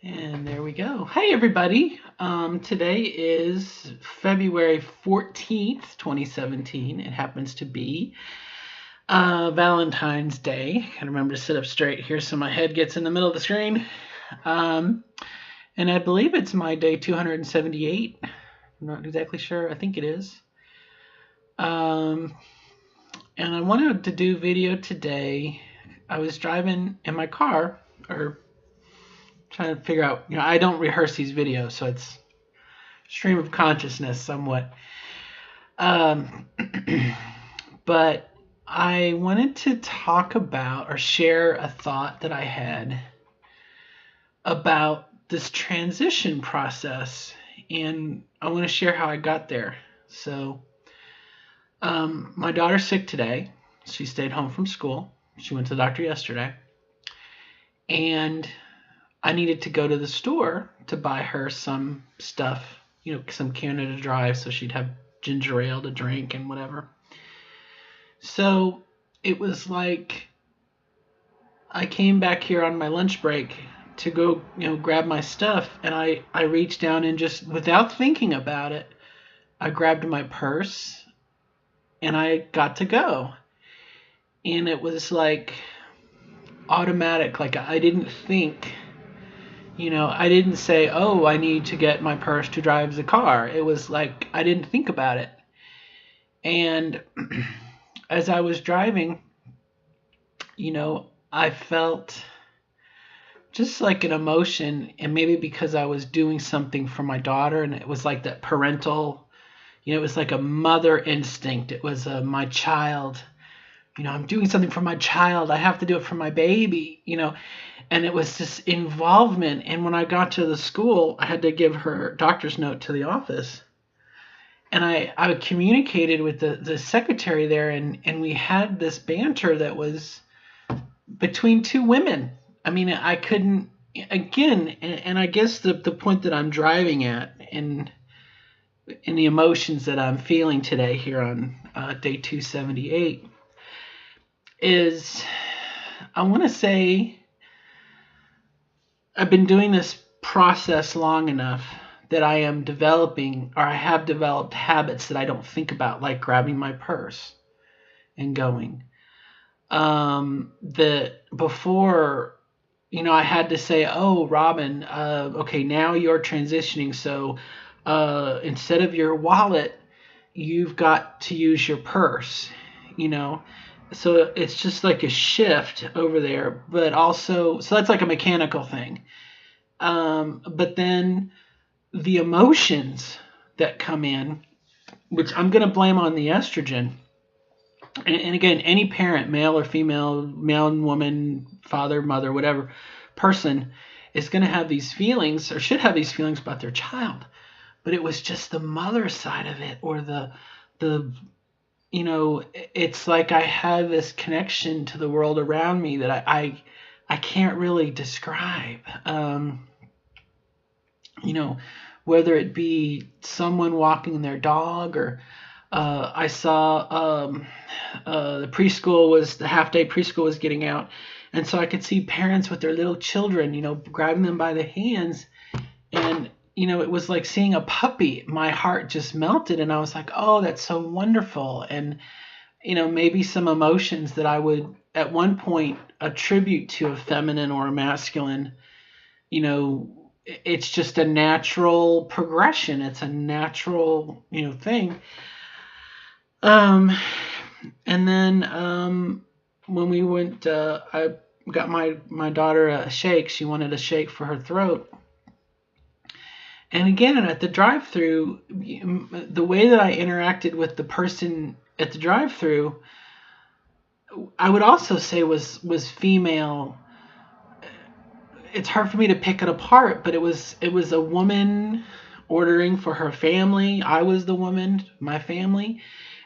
And there we go. Hey, everybody. Today is February 14th, 2017. It happens to be Valentine's Day. Gotta remember to sit up straight here so my head gets in the middle of the screen. Um, and I believe it's my day 278. I'm not exactly sure. I think it is. Um, and I wanted to do video today. I was driving in my car, or trying to figure out, I don't rehearse these videos, so it's stream of consciousness somewhat. Um, but I wanted to talk about or share a thought that I had about this transition process, and I want to share how I got there. So, my daughter's sick today. She stayed home from school. She went to the doctor yesterday, and I needed to go to the store to buy her some stuff, some Canada Dry, so she'd have ginger ale to drink and whatever. So it was like I came back here on my lunch break to go, grab my stuff, and I reached down and just without thinking about it, I grabbed my purse and I got to go. And it was like automatic, like I didn't think. I didn't say, oh, I need to get my purse to drive the car. It was like I didn't think about it. And as I was driving, I felt just like an emotion, and maybe because I was doing something for my daughter, and it was like that parental, it was like a mother instinct. It was my child. I'm doing something for my child. I have to do it for my baby, and it was this involvement. And when I got to the school, I had to give her doctor's note to the office. And I communicated with the secretary there, and we had this banter that was between two women. I mean, I couldn't, again, and I guess the point that I'm driving at in the emotions that I'm feeling today here on day 278 is I want to say I've been doing this process long enough that I am developing, or I have developed habits that I don't think about, like grabbing my purse and going. That before, I had to say, oh, Robin, okay, now you're transitioning. So instead of your wallet, you've got to use your purse, So it's just like a shift over there, but also, so that's like a mechanical thing. But then the emotions that come in, which I'm going to blame on the estrogen. And again, any parent, male or female, man and woman, father, mother, whatever person, is going to have these feelings or should have these feelings about their child. But it was just the mother side of it, or the it's like I have this connection to the world around me that I can't really describe. Whether it be someone walking their dog, or I saw the half day preschool was getting out, and so I could see parents with their little children, grabbing them by the hands, and it was like seeing a puppy. My heart just melted, and I was like, oh, that's so wonderful. And maybe some emotions that I would at one point attribute to a feminine or a masculine, it's just a natural progression. It's a natural, thing. And then when we went, I got my daughter a shake. She wanted a shake for her throat. And again, at the drive-through, the way that I interacted with the person at the drive-through, I would also say was female. It's hard for me to pick it apart, but it was a woman ordering for her family. I was the woman, my family,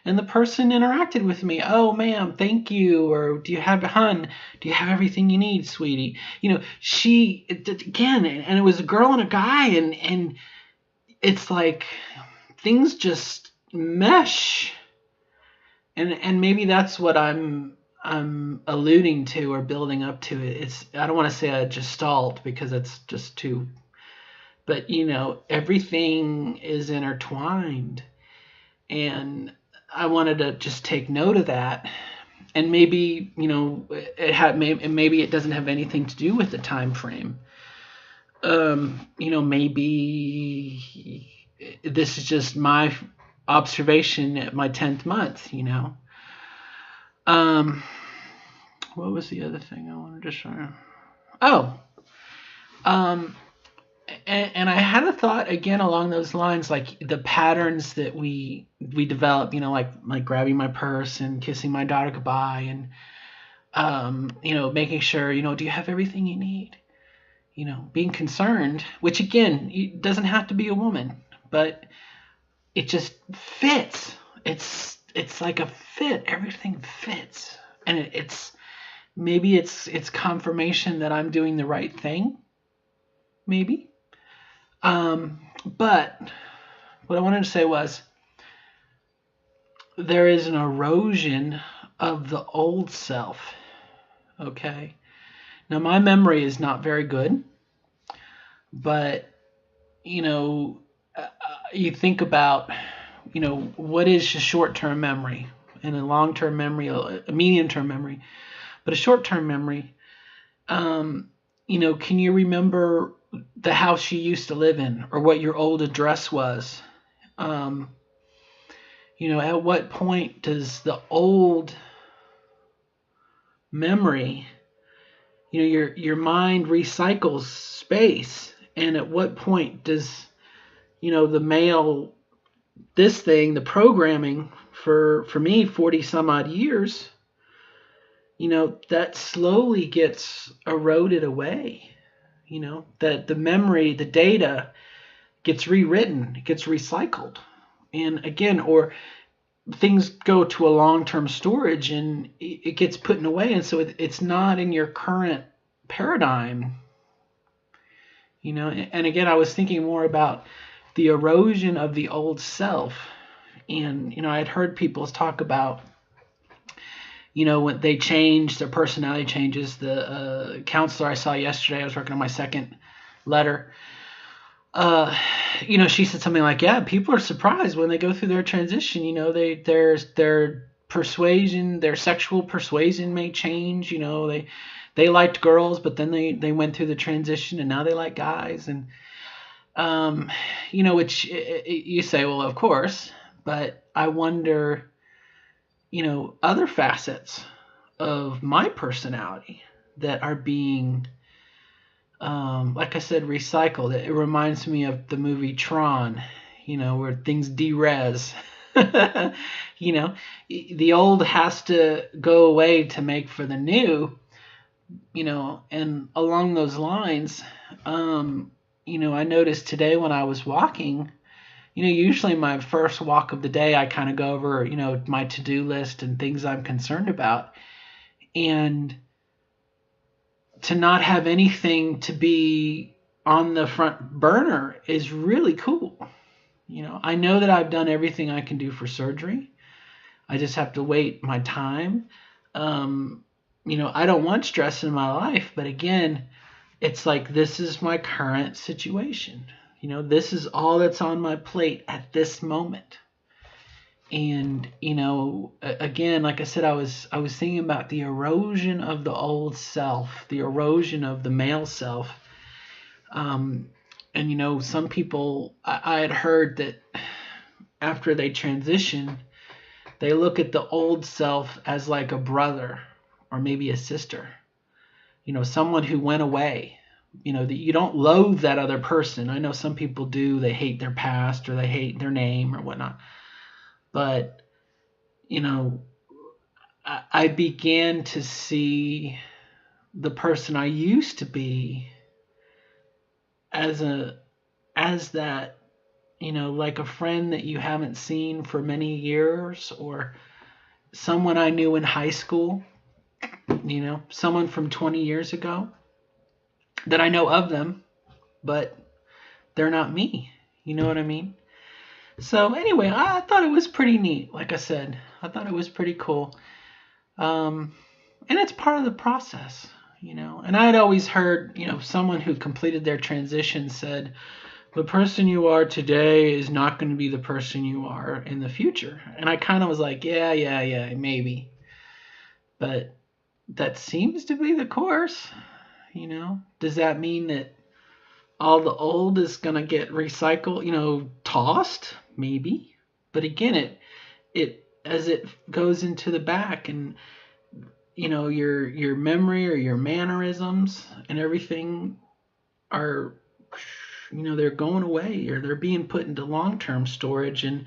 and the person interacted with me. Oh, ma'am, thank you. Or do you have everything you need, sweetie? She again, and it was a girl and a guy, and it's like things just mesh, and maybe that's what I'm I'm alluding to or building up to it. I don't want to say a gestalt because it's just too, but everything is intertwined, and I wanted to just take note of that. And maybe maybe it doesn't have anything to do with the time frame. Maybe this is just my observation at my 10th month. What was the other thing I wanted to show? Oh, and I had a thought again along those lines, like the patterns that we develop, like grabbing my purse and kissing my daughter goodbye, and making sure, do you have everything you need? Being concerned, which again, it doesn't have to be a woman, but it just fits. It's like a fit. Everything fits, and maybe it's confirmation that I'm doing the right thing. Maybe. But what I wanted to say was there is an erosion of the old self. Okay. Now my memory is not very good, but you think about what is a short-term memory and a long-term memory, a medium-term memory, but a short-term memory. Can you remember the house you used to live in, or what your old address was? At what point does the old memory, your mind recycles space, and at what point does the programming for me 40 some odd years, that slowly gets eroded away. That the memory, the data gets rewritten, it gets recycled. And again, or things go to a long-term storage and it gets put in away. And so it's not in your current paradigm. And again, I was thinking more about the erosion of the old self. And, I had heard people talk about, when they change, their personality changes. The counselor I saw yesterday, I was working on my second letter. She said something like, yeah, people are surprised when they go through their transition. Their persuasion, their sexual persuasion may change. They liked girls, but then they went through the transition and now they like guys. And, which you say, well, of course, but I wonder, other facets of my personality that are being, like I said, recycled. It reminds me of the movie Tron, where things de-res. The old has to go away to make for the new, and along those lines, I noticed today when I was walking, usually my first walk of the day, I kind of go over, my to-do list and things I'm concerned about. And to not have anything to be on the front burner is really cool. I know that I've done everything I can do for surgery. I just have to wait my time. I don't want stress in my life, but again, it's like this is my current situation. This is all that's on my plate at this moment. And again, like I said, I was thinking about the erosion of the old self, the erosion of the male self. And some people, I had heard that after they transition, they look at the old self as like a brother or maybe a sister. Someone who went away. That you don't loathe that other person. I know some people do. They hate their past or they hate their name or whatnot. But, I began to see the person I used to be as that, like a friend that you haven't seen for many years, or someone I knew in high school, someone from 20 years ago that I know of them, but they're not me. You know what I mean? So anyway, I thought it was pretty neat. Like I said, I thought it was pretty cool. And it's part of the process, And I had always heard, someone who completed their transition said, the person you are today is not going to be the person you are in the future. And I kind of was like, yeah, maybe. But that seems to be the course. Does that mean that all the old is going to get recycled, tossed? Maybe. But again, it as it goes into the back and your memory or your mannerisms and everything are they're going away or they're being put into long-term storage. And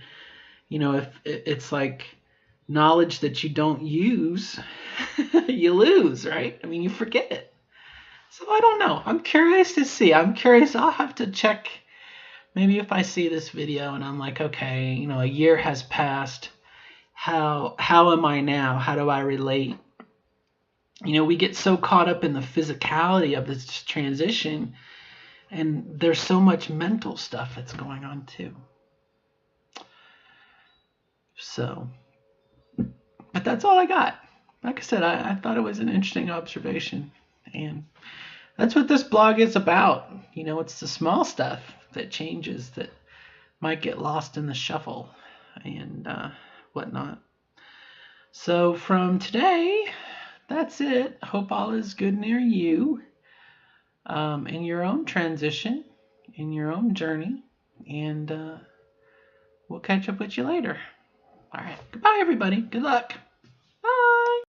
if it's like knowledge that you don't use, you lose, right? I mean, you forget it. So I don't know. I'm curious to see. I'll have to check. Maybe if I see this video and I'm like, okay, a year has passed. How am I now? How do I relate? We get so caught up in the physicality of this transition, and there's so much mental stuff that's going on too. So, but that's all I got. Like I said, I thought it was an interesting observation, and that's what this blog is about. It's the small stuff that changes that might get lost in the shuffle and whatnot. So from today, that's it. Hope all is good near you in your own transition, in your own journey, and we'll catch up with you later. All right. Goodbye, everybody. Good luck.